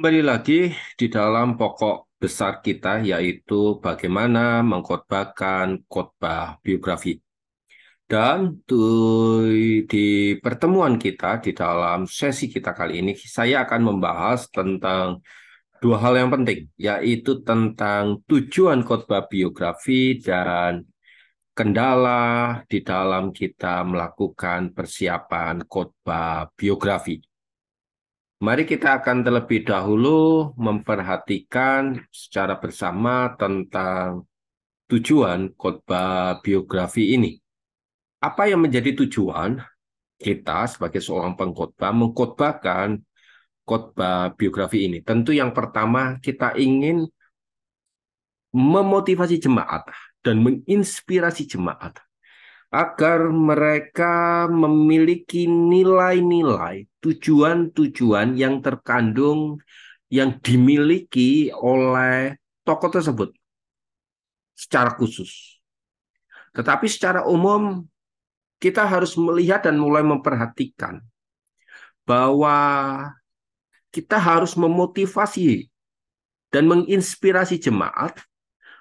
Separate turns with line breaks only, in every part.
Kembali lagi di dalam pokok besar kita, yaitu bagaimana mengkhotbahkan khotbah biografi. Dan di pertemuan kita, di dalam sesi kita kali ini, saya akan membahas tentang dua hal yang penting, yaitu tentang tujuan khotbah biografi dan kendala di dalam kita melakukan persiapan khotbah biografi. Mari kita akan terlebih dahulu memperhatikan secara bersama tentang tujuan khotbah biografi ini. Apa yang menjadi tujuan kita sebagai seorang pengkhotbah mengkhotbahkan khotbah biografi ini? Tentu yang pertama kita ingin memotivasi jemaat dan menginspirasi jemaat agar mereka memiliki nilai-nilai, tujuan-tujuan yang terkandung, yang dimiliki oleh tokoh tersebut secara khusus. Tetapi secara umum, kita harus melihat dan mulai memperhatikan bahwa kita harus memotivasi dan menginspirasi jemaat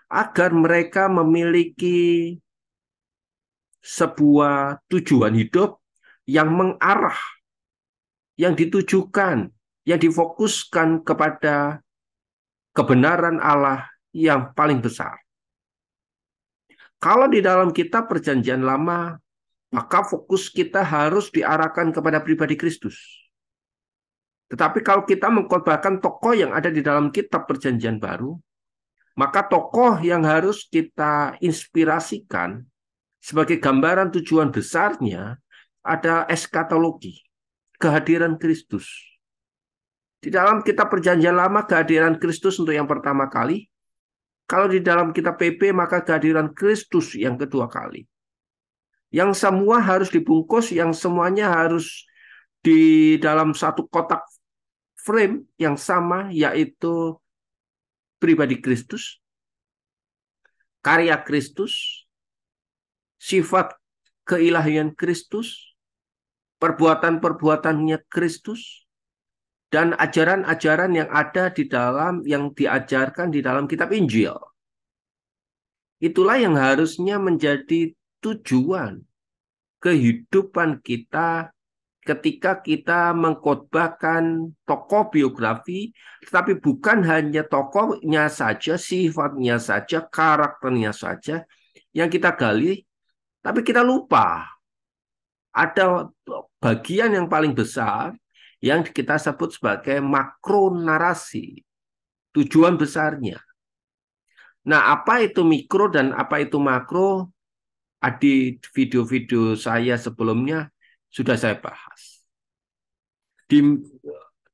agar mereka memiliki sebuah tujuan hidup yang mengarah, yang ditujukan, yang difokuskan kepada kebenaran Allah yang paling besar. Kalau di dalam kitab Perjanjian Lama, maka fokus kita harus diarahkan kepada pribadi Kristus. Tetapi kalau kita mengkhotbahkan tokoh yang ada di dalam kitab Perjanjian Baru, maka tokoh yang harus kita inspirasikan sebagai gambaran tujuan besarnya ada eskatologi, kehadiran Kristus. Di dalam kitab Perjanjian Lama, kehadiran Kristus untuk yang pertama kali. Kalau di dalam kitab PP, maka kehadiran Kristus yang kedua kali. Yang semua harus dibungkus, yang semuanya harus di dalam satu kotak frame yang sama, yaitu pribadi Kristus, karya Kristus, sifat keilahian Kristus, perbuatan-perbuatannya Kristus, dan ajaran-ajaran yang ada di dalam, yang diajarkan di dalam kitab Injil. Itulah yang harusnya menjadi tujuan kehidupan kita ketika kita mengkhotbahkan tokoh biografi, tetapi bukan hanya tokohnya saja, sifatnya saja, karakternya saja yang kita gali, tapi kita lupa ada bagian yang paling besar yang kita sebut sebagai makro narasi, tujuan besarnya. Nah, apa itu mikro dan apa itu makro? Di video-video saya sebelumnya sudah saya bahas. Di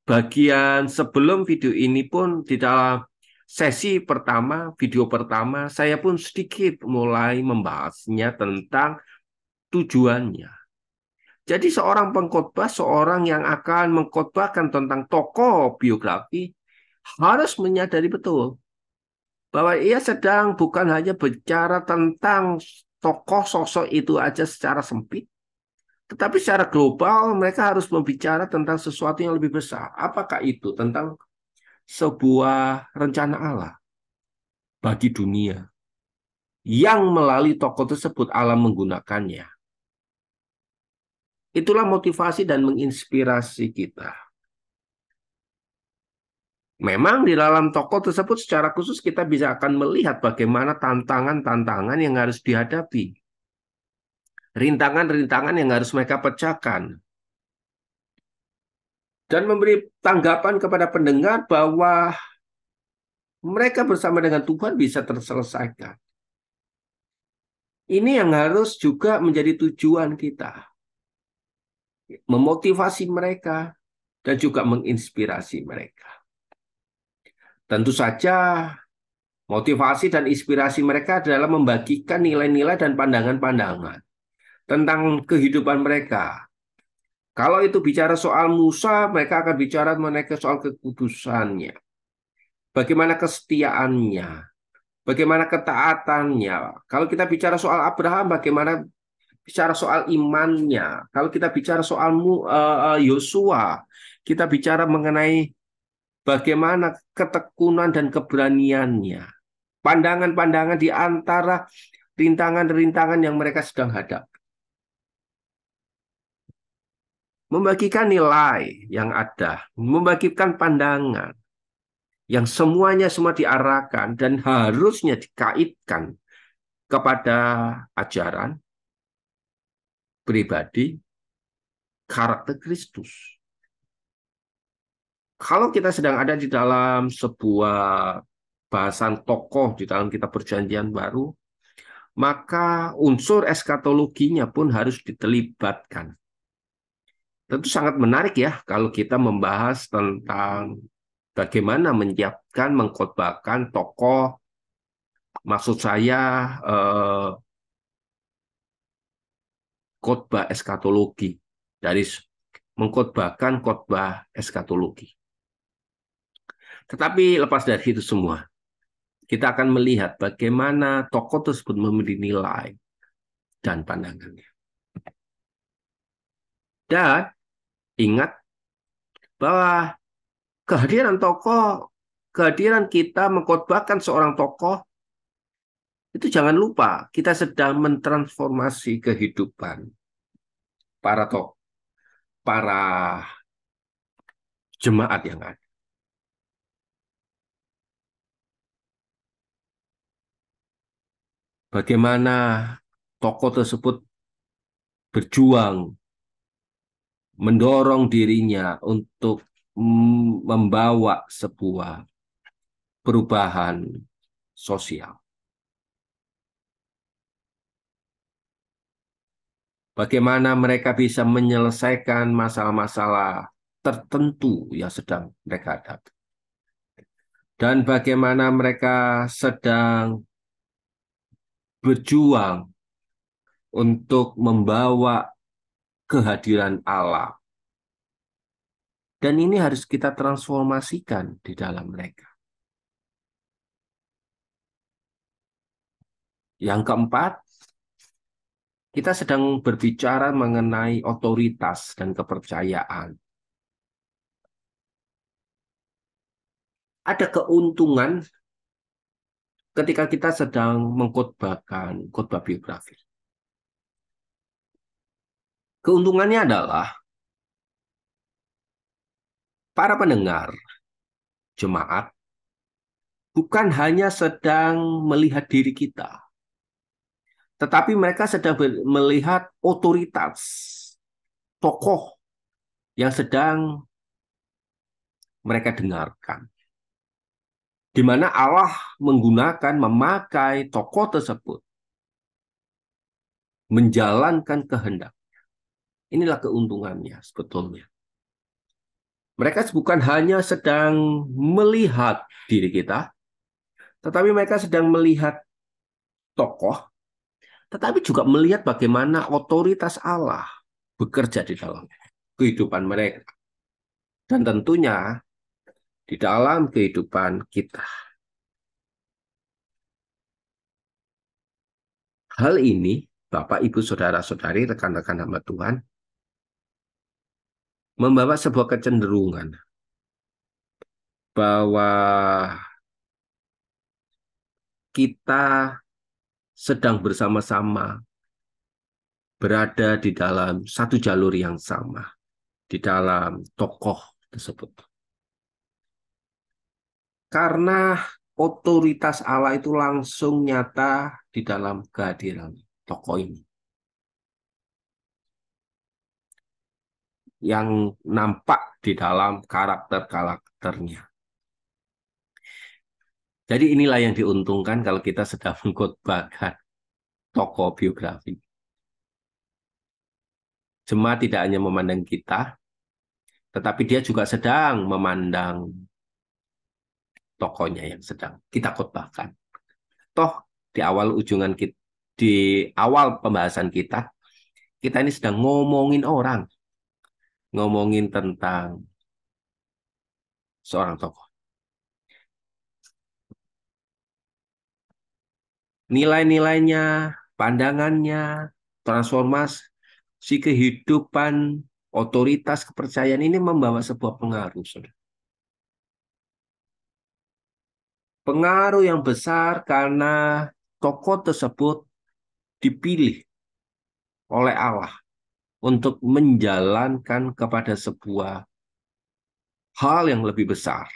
bagian sebelum video ini pun di dalam sesi pertama, video pertama, saya pun sedikit mulai membahasnya tentang tujuannya. Jadi seorang pengkhotbah, seorang yang akan mengkhotbahkan tentang tokoh biografi harus menyadari betul bahwa ia sedang bukan hanya bicara tentang tokoh sosok itu aja secara sempit, tetapi secara global mereka harus berbicara tentang sesuatu yang lebih besar. Apakah itu? Tentang sebuah rencana Allah bagi dunia yang melalui tokoh tersebut Allah menggunakannya. Itulah motivasi dan menginspirasi kita. Memang di dalam tokoh tersebut secara khusus kita bisa akan melihat bagaimana tantangan-tantangan yang harus dihadapi. Rintangan-rintangan yang harus mereka pecahkan. Dan memberi tanggapan kepada pendengar bahwa mereka bersama dengan Tuhan bisa terselesaikan. Ini yang harus juga menjadi tujuan kita. Memotivasi mereka dan juga menginspirasi mereka. Tentu saja motivasi dan inspirasi mereka adalah membagikan nilai-nilai dan pandangan-pandangan tentang kehidupan mereka. Kalau itu bicara soal Musa, mereka akan bicara mengenai soal kekudusannya. Bagaimana kesetiaannya, bagaimana ketaatannya. Kalau kita bicara soal Abraham, bagaimana bicara soal imannya. Kalau kita bicara soal Yosua, kita bicara mengenai bagaimana ketekunan dan keberaniannya, pandangan-pandangan di antara rintangan-rintangan yang mereka sedang hadapi. Membagikan nilai yang ada, membagikan pandangan, yang semuanya semua diarahkan dan harusnya dikaitkan kepada ajaran pribadi karakter Kristus. Kalau kita sedang ada di dalam sebuah bahasan tokoh di dalam kitab Perjanjian Baru, maka unsur eskatologinya pun harus diterlibatkan. Tentu sangat menarik ya kalau kita membahas tentang bagaimana menyiapkan, mengkhotbahkan tokoh, maksud saya khotbah eskatologi, dari mengkhotbahkan khotbah eskatologi. Tetapi lepas dari itu semua, kita akan melihat bagaimana tokoh tersebut memiliki nilai dan pandangannya. Dan ingat bahwa kehadiran tokoh, kehadiran kita mengkhotbahkan seorang tokoh, itu jangan lupa kita sedang mentransformasi kehidupan para tokoh, para jemaat yang ada. Bagaimana tokoh tersebut berjuang, mendorong dirinya untuk membawa sebuah perubahan sosial. Bagaimana mereka bisa menyelesaikan masalah-masalah tertentu yang sedang mereka hadapi. Dan bagaimana mereka sedang berjuang untuk membawa kehadiran Allah. Dan ini harus kita transformasikan di dalam mereka. Yang keempat, kita sedang berbicara mengenai otoritas dan kepercayaan. Ada keuntungan ketika kita sedang mengkhotbahkan khotbah biografi. Keuntungannya adalah para pendengar, jemaat, bukan hanya sedang melihat diri kita, tetapi mereka sedang melihat otoritas, tokoh yang sedang mereka dengarkan. Di mana Allah menggunakan, memakai tokoh tersebut menjalankan kehendak. Inilah keuntungannya sebetulnya. Mereka bukan hanya sedang melihat diri kita, tetapi mereka sedang melihat tokoh, tetapi juga melihat bagaimana otoritas Allah bekerja di dalam kehidupan mereka. Dan tentunya di dalam kehidupan kita. Hal ini, Bapak, Ibu, Saudara-saudari, rekan-rekan hamba Tuhan, membawa sebuah kecenderungan bahwa kita sedang bersama-sama berada di dalam satu jalur yang sama, di dalam tokoh tersebut. Karena otoritas Allah itu langsung nyata di dalam kehadiran tokoh ini. Yang nampak di dalam karakter-karakternya. Jadi inilah yang diuntungkan kalau kita sedang mengkhotbahkan tokoh biografi. Jemaat tidak hanya memandang kita, tetapi dia juga sedang memandang tokohnya yang sedang kita khotbahkan. Toh di awal di awal pembahasan kita ini sedang ngomongin orang, ngomongin tentang seorang tokoh. Nilai-nilainya, pandangannya, transformasi kehidupan, otoritas, kepercayaan ini membawa sebuah pengaruh, saudara. Pengaruh yang besar karena tokoh tersebut dipilih oleh Allah untuk menjalankan kepada sebuah hal yang lebih besar.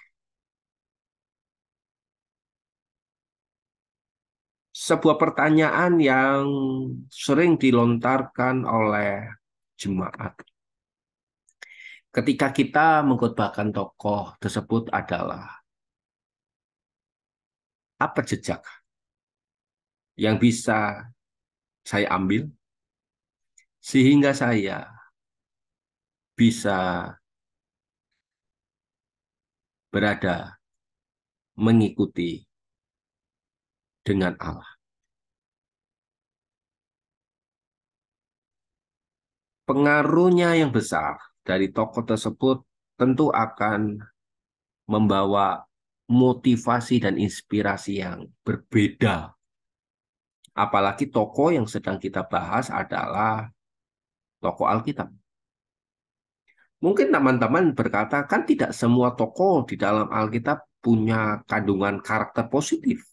Sebuah pertanyaan yang sering dilontarkan oleh jemaat ketika kita mengkhotbahkan tokoh tersebut adalah apa jejak yang bisa saya ambil sehingga saya bisa berada mengikuti dengan Allah. Pengaruhnya yang besar dari tokoh tersebut tentu akan membawa motivasi dan inspirasi yang berbeda. Apalagi tokoh yang sedang kita bahas adalah tokoh Alkitab. Mungkin teman-teman berkata, kan tidak semua tokoh di dalam Alkitab punya kandungan karakter positif.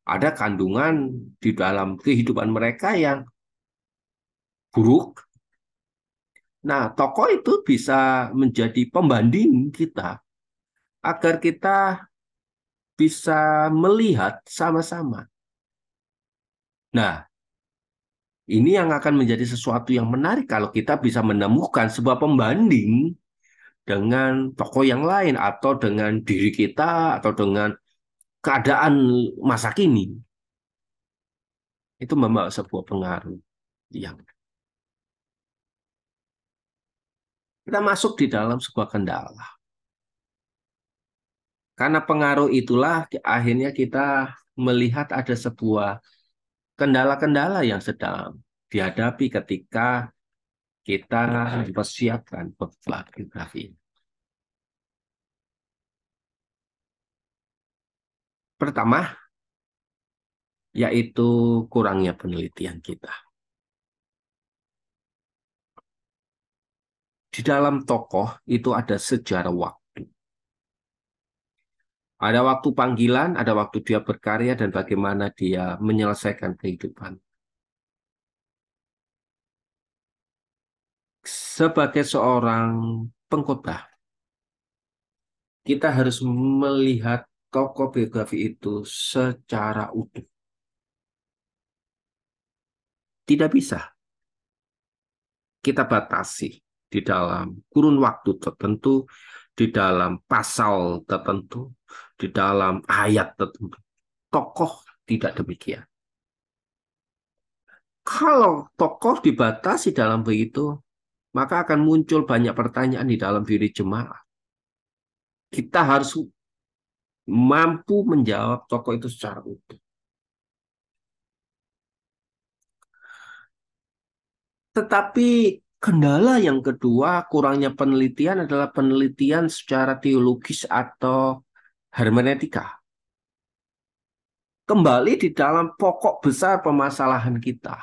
Ada kandungan di dalam kehidupan mereka yang buruk. Nah, tokoh itu bisa menjadi pembanding kita agar kita bisa melihat sama-sama. Nah, ini yang akan menjadi sesuatu yang menarik kalau kita bisa menemukan sebuah pembanding dengan tokoh yang lain atau dengan diri kita atau dengan keadaan masa kini. Itu membawa sebuah pengaruh yang kita masuk di dalam sebuah kendala. Karena pengaruh itulah akhirnya kita melihat ada sebuah kendala-kendala yang sedang dihadapi ketika kita mempersiapkan biografi. Pertama, yaitu kurangnya penelitian kita. Di dalam tokoh itu ada sejarah waktu. Ada waktu panggilan, ada waktu dia berkarya, dan bagaimana dia menyelesaikan kehidupan. Sebagai seorang pengkhotbah, kita harus melihat tokoh biografi itu secara utuh. Tidak bisa kita batasi di dalam kurun waktu tertentu, di dalam pasal tertentu, di dalam ayat tertentu. Tokoh tidak demikian. Kalau tokoh dibatasi dalam begitu, maka akan muncul banyak pertanyaan di dalam diri jemaat. Kita harus mampu menjawab tokoh itu secara utuh. Tetapi kendala yang kedua, kurangnya penelitian adalah penelitian secara teologis atau hermeneutika. Kembali di dalam pokok besar permasalahan kita.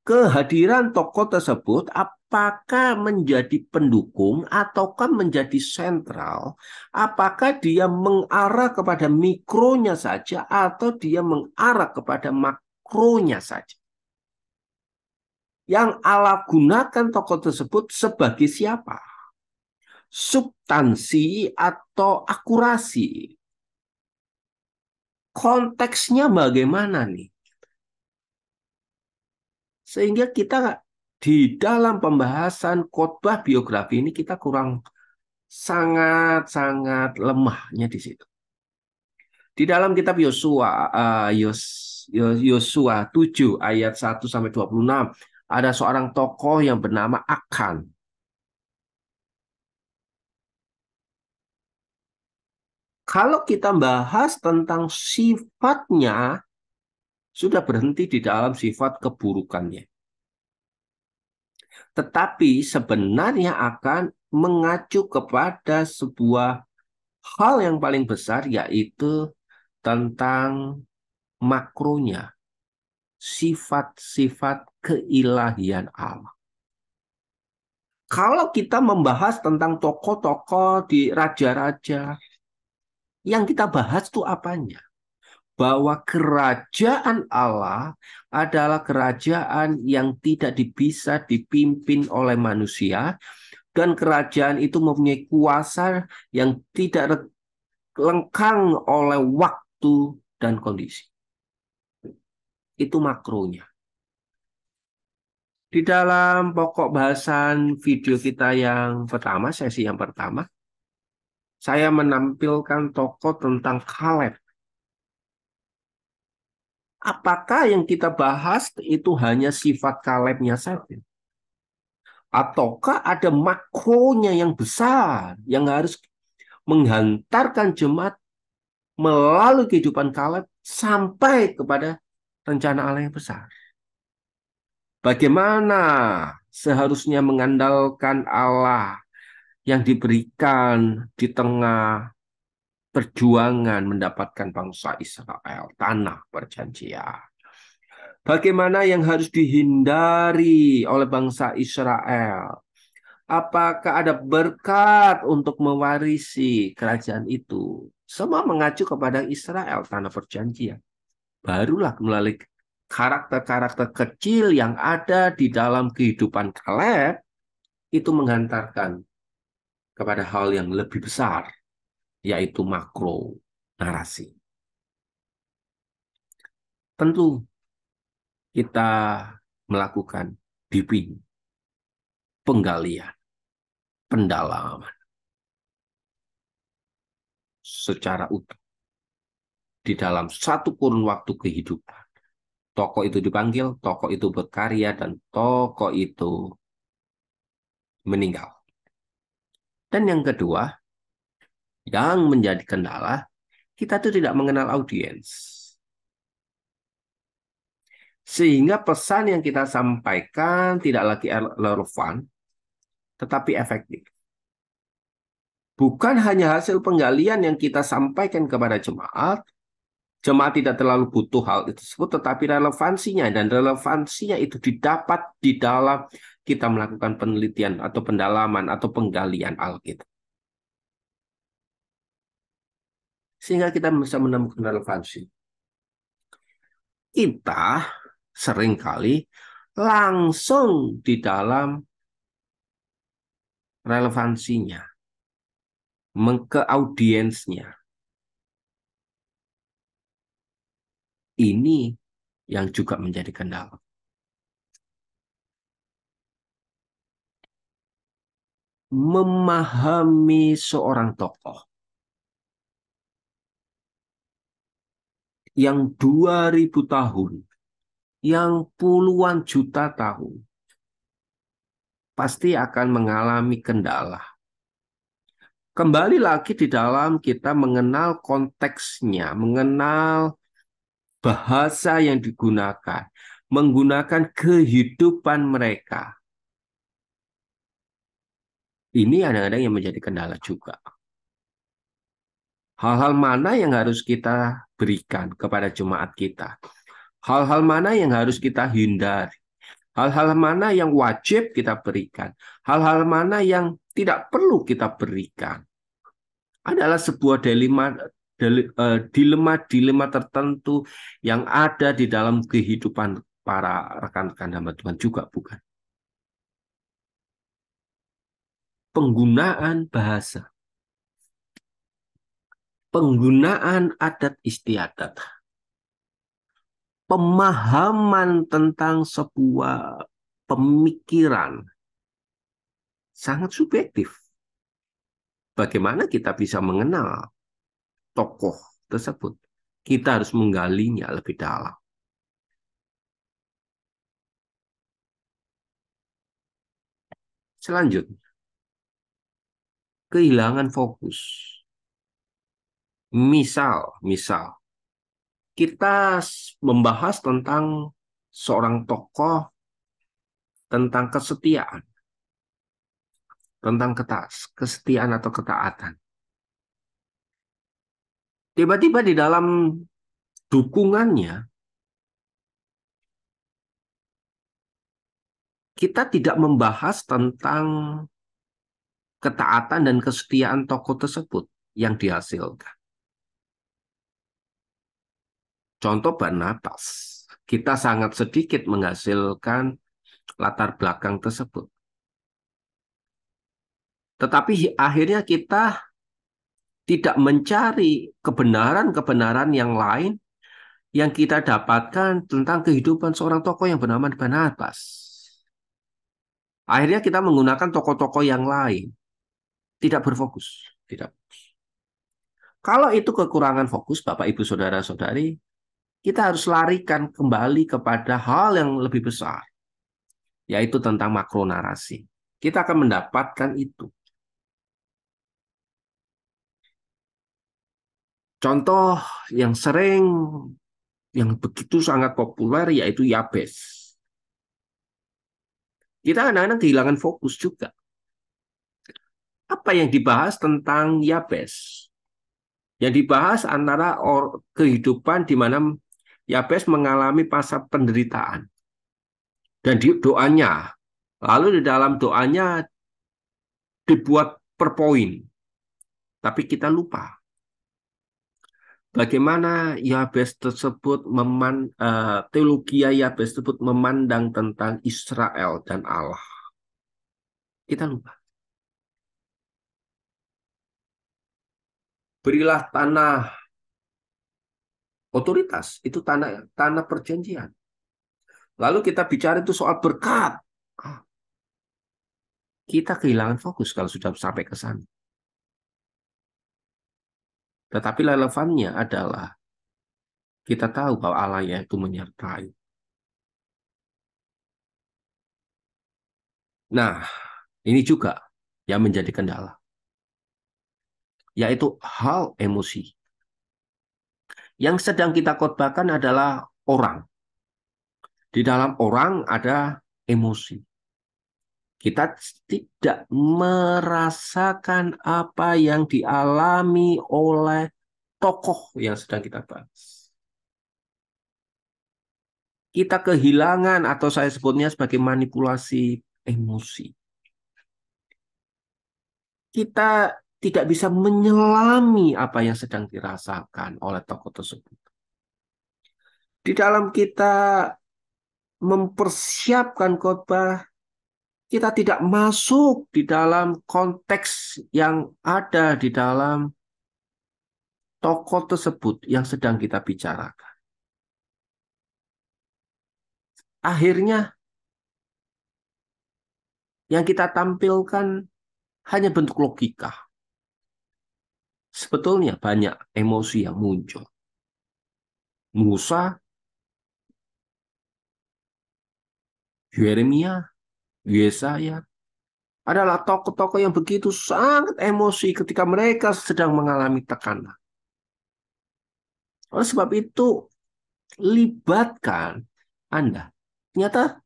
Kehadiran tokoh tersebut apakah menjadi pendukung ataukah menjadi sentral? Apakah dia mengarah kepada mikronya saja atau dia mengarah kepada makronya saja? Yang Allah gunakan tokoh tersebut sebagai siapa? Substansi atau akurasi? Konteksnya bagaimana nih? Sehingga kita di dalam pembahasan khotbah biografi ini kita kurang sangat-sangat lemahnya di situ. Di dalam kitab Yosua, Yosua 7 ayat 1-26, ada seorang tokoh yang bernama Akan. Kalau kita bahas tentang sifatnya, sudah berhenti di dalam sifat keburukannya. Tetapi sebenarnya akan mengacu kepada sebuah hal yang paling besar, yaitu tentang makronya, sifat-sifat keilahian Allah. Kalau kita membahas tentang tokoh-tokoh di raja-raja, Yang kita bahas tuh apanya? Bahwa kerajaan Allah adalah kerajaan yang tidak bisa dipimpin oleh manusia, dan kerajaan itu mempunyai kuasa yang tidak lengkang oleh waktu dan kondisi. Itu makronya. Di dalam pokok bahasan video kita yang pertama, sesi yang pertama, saya menampilkan tokoh tentang Kaleb. Apakah yang kita bahas itu hanya sifat Kalebnya saja? Ataukah ada makronya yang besar yang harus menghantarkan jemaat melalui kehidupan Kaleb sampai kepada rencana Allah yang besar? Bagaimana seharusnya mengandalkan Allah yang diberikan di tengah perjuangan mendapatkan bangsa Israel, tanah perjanjian. Bagaimana yang harus dihindari oleh bangsa Israel? Apakah ada berkat untuk mewarisi kerajaan itu? Semua mengacu kepada Israel, tanah perjanjian. Barulah melalui karakter-karakter kecil yang ada di dalam kehidupan Kaleb itu menghantarkan kepada hal yang lebih besar, yaitu makro narasi. Tentu kita melakukan dipping, penggalian, pendalaman secara utuh di dalam satu kurun waktu kehidupan. Tokoh itu dipanggil, tokoh itu berkarya, dan tokoh itu meninggal. Dan yang kedua, yang menjadi kendala, kita tuh tidak mengenal audiens. Sehingga pesan yang kita sampaikan tidak lagi relevan, tetapi efektif. Bukan hanya hasil penggalian yang kita sampaikan kepada jemaat, jemaat tidak terlalu butuh hal itu tersebut, tetapi relevansinya, dan relevansinya itu didapat di dalam kita melakukan penelitian atau pendalaman atau penggalian Alkitab. Sehingga kita bisa menemukan relevansi. Kita seringkali langsung di dalam relevansinya, ke audiensnya. Ini yang juga menjadi kendala. Memahami seorang tokoh yang 2000 tahun, yang puluhan juta tahun, pasti akan mengalami kendala. Kembali lagi di dalam kita mengenal konteksnya, mengenal bahasa yang digunakan, menggunakan kehidupan mereka. Ini kadang-kadang yang menjadi kendala juga. Hal-hal mana yang harus kita berikan kepada jemaat kita? Hal-hal mana yang harus kita hindari? Hal-hal mana yang wajib kita berikan? Hal-hal mana yang tidak perlu kita berikan? Adalah sebuah dilema tertentu yang ada di dalam kehidupan para rekan-rekan hamba Tuhan juga, bukan? Penggunaan bahasa, penggunaan adat istiadat, pemahaman tentang sebuah pemikiran sangat subjektif. Bagaimana kita bisa mengenal tokoh tersebut? Kita harus menggalinya lebih dalam. Selanjutnya, kehilangan fokus. Misal, kita membahas tentang seorang tokoh, tentang kesetiaan, tentang kesetiaan atau ketaatan. Tiba-tiba di dalam dukungannya, kita tidak membahas tentang ketaatan dan kesetiaan tokoh tersebut yang dihasilkan. Contoh Barnabas. Kita sangat sedikit menghasilkan latar belakang tersebut. Tetapi akhirnya kita tidak mencari kebenaran-kebenaran yang lain yang kita dapatkan tentang kehidupan seorang tokoh yang bernama Barnabas. Akhirnya kita menggunakan tokoh-tokoh yang lain, tidak berfokus. Tidak. Kalau itu kekurangan fokus, Bapak, Ibu, Saudara-saudari, kita harus larikan kembali kepada hal yang lebih besar, yaitu tentang makronarasi. Kita akan mendapatkan itu. Contoh yang sering, yang begitu sangat populer, yaitu Yabes. Kita kadang-kadang kehilangan fokus juga. Apa yang dibahas tentang Yabes? Yang dibahas antara kehidupan di mana Yabes mengalami masa penderitaan. Dan doanya. Lalu di dalam doanya dibuat per poin. Tapi kita lupa bagaimana Yabes tersebut teologi Yabes tersebut memandang tentang Israel dan Allah. Kita lupa. Berilah tanah otoritas, itu tanah tanah perjanjian. Lalu kita bicara itu soal berkat. Kita kehilangan fokus kalau sudah sampai ke sana. Tetapi relevannya adalah kita tahu bahwa Allah itu menyertai. Nah, ini juga yang menjadi kendala, yaitu hal emosi. Yang sedang kita khotbahkan adalah orang. Di dalam orang ada emosi. Kita tidak merasakan apa yang dialami oleh tokoh yang sedang kita bahas. Kita kehilangan atau saya sebutnya sebagai manipulasi emosi. Kita tidak bisa menyelami apa yang sedang dirasakan oleh tokoh tersebut. Di dalam kita mempersiapkan khotbah, kita tidak masuk di dalam konteks yang ada di dalam tokoh tersebut yang sedang kita bicarakan. Akhirnya yang kita tampilkan hanya bentuk logika. Sebetulnya banyak emosi yang muncul. Musa, Yeremia, Yesaya adalah tokoh-tokoh yang begitu sangat emosi ketika mereka sedang mengalami tekanan. Oleh sebab itu, libatkan Anda. Ternyata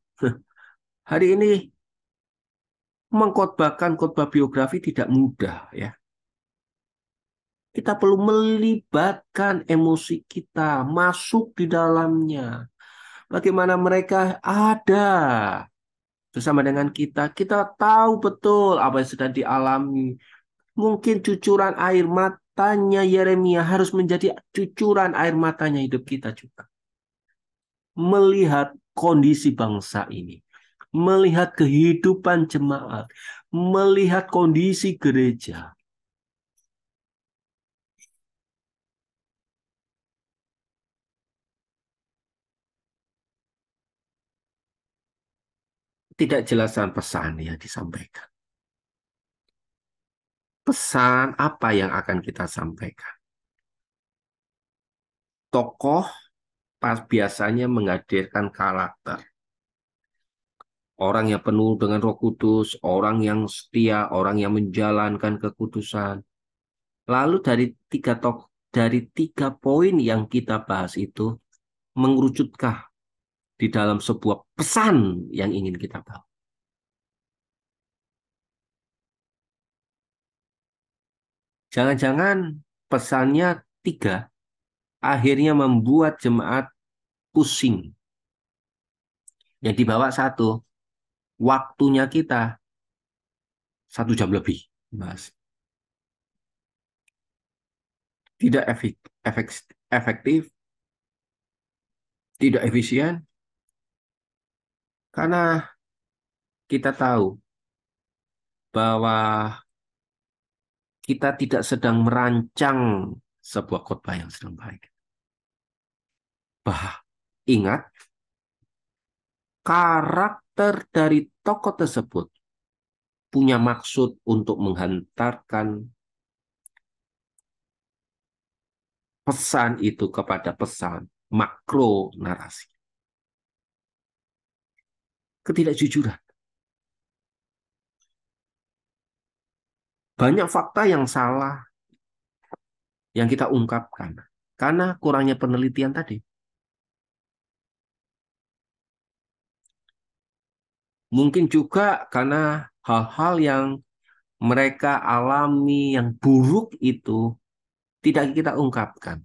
hari ini mengkhotbahkan khotbah biografi tidak mudah, ya. Kita perlu melibatkan emosi kita, masuk di dalamnya. Bagaimana mereka ada bersama dengan kita. Kita tahu betul apa yang sedang dialami. Mungkin cucuran air matanya Yeremia harus menjadi cucuran air matanya hidup kita juga. Melihat kondisi bangsa ini. Melihat kehidupan jemaat. Melihat kondisi gereja. Tidak jelasan pesan yang disampaikan. Pesan apa yang akan kita sampaikan? Tokoh biasanya menghadirkan karakter. Orang yang penuh dengan Roh Kudus, orang yang setia, orang yang menjalankan kekudusan. Lalu dari tiga poin yang kita bahas itu mengerucutkah di dalam sebuah pesan yang ingin kita bawa? Jangan-jangan pesannya tiga, akhirnya membuat jemaat pusing. Yang dibawa satu, waktunya kita 1 jam lebih, Mas. Tidak efektif, tidak efisien, karena kita tahu bahwa kita tidak sedang merancang sebuah khotbah yang sedang baik. Bah, ingat, karakter dari tokoh tersebut punya maksud untuk menghantarkan pesan itu kepada pesan makro narasi. Ketidakjujuran. Banyak fakta yang salah yang kita ungkapkan karena kurangnya penelitian tadi. Mungkin juga karena hal-hal yang mereka alami yang buruk itu tidak kita ungkapkan.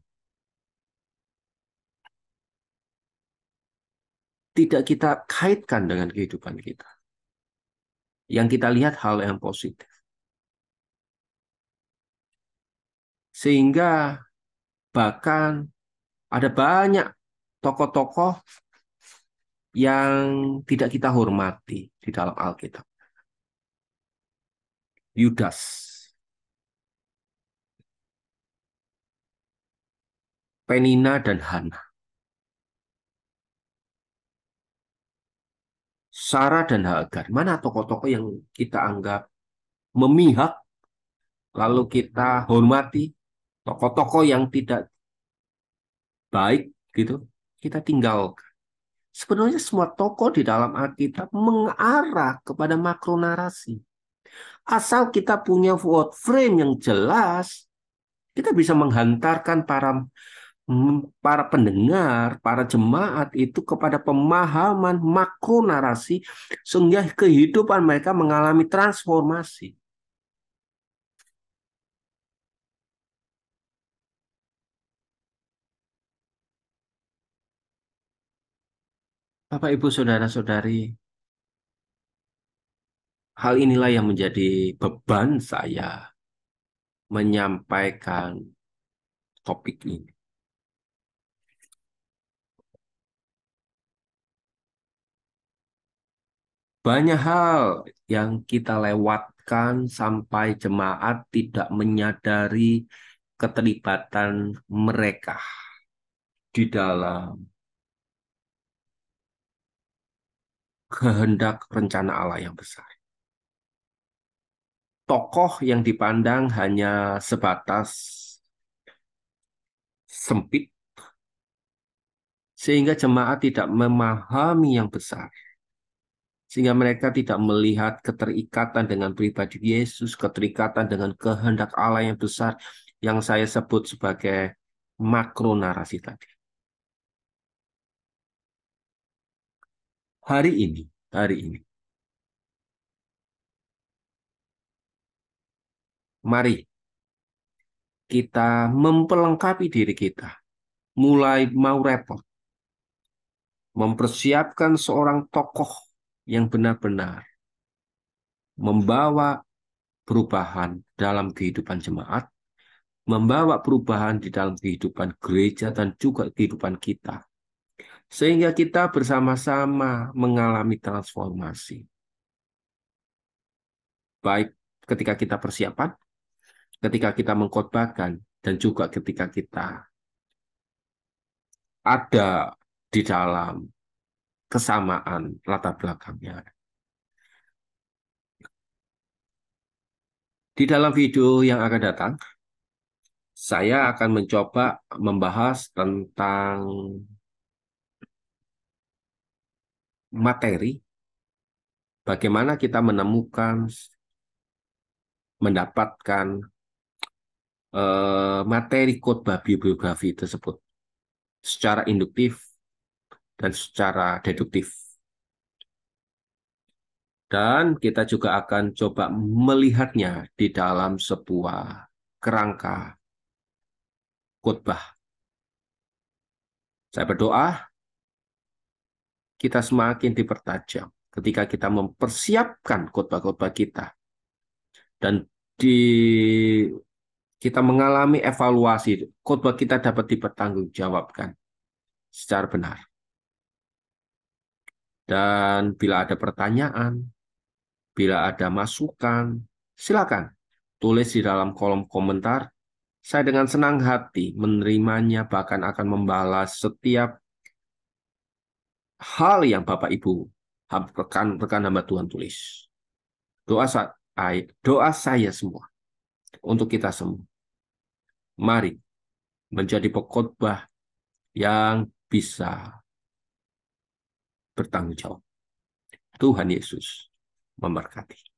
Tidak kita kaitkan dengan kehidupan kita. Yang kita lihat hal yang positif. Sehingga bahkan ada banyak tokoh-tokoh yang tidak kita hormati di dalam Alkitab. Yudas, Penina, dan Hana. Sarah dan Hagar. Mana tokoh-tokoh yang kita anggap memihak, lalu kita hormati. Tokoh-tokoh yang tidak baik, gitu, kita tinggalkan. Sebenarnya semua tokoh di dalam Alkitab mengarah kepada makro narasi. Asal kita punya word frame yang jelas, kita bisa menghantarkan para pendengar, para jemaat itu kepada pemahaman makro narasi sehingga kehidupan mereka mengalami transformasi. Bapak, Ibu, Saudara-saudari, hal inilah yang menjadi beban saya menyampaikan topik ini. Banyak hal yang kita lewatkan sampai jemaat tidak menyadari keterlibatan mereka di dalam kehendak rencana Allah yang besar. Tokoh yang dipandang hanya sebatas sempit, sehingga jemaat tidak memahami yang besar. Sehingga mereka tidak melihat keterikatan dengan pribadi Yesus, keterikatan dengan kehendak Allah yang besar, yang saya sebut sebagai makro narasi tadi. Hari ini, mari kita memperlengkapi diri kita. Mulai mau repot, mempersiapkan seorang tokoh yang benar-benar membawa perubahan dalam kehidupan jemaat, membawa perubahan di dalam kehidupan gereja dan juga kehidupan kita. Sehingga kita bersama-sama mengalami transformasi. Baik ketika kita persiapan, ketika kita mengkhotbahkan, dan juga ketika kita ada di dalam kesamaan latar belakangnya. Di dalam video yang akan datang, saya akan mencoba membahas tentang materi, bagaimana kita mendapatkan materi khotbah biografi tersebut secara induktif dan secara deduktif. Dan kita juga akan coba melihatnya di dalam sebuah kerangka khotbah. Saya berdoa kita semakin dipertajam ketika kita mempersiapkan khotbah-khotbah kita. Dan di kita mengalami evaluasi, khotbah kita dapat dipertanggungjawabkan secara benar. Dan bila ada pertanyaan, bila ada masukan, silakan tulis di dalam kolom komentar. Saya dengan senang hati menerimanya, bahkan akan membalas setiap hal yang Bapak Ibu, rekan-rekan hamba Tuhan tulis. Doa saya semua untuk kita semua. Mari menjadi pengkhotbah yang bisa bertanggung jawab. Tuhan Yesus memberkati.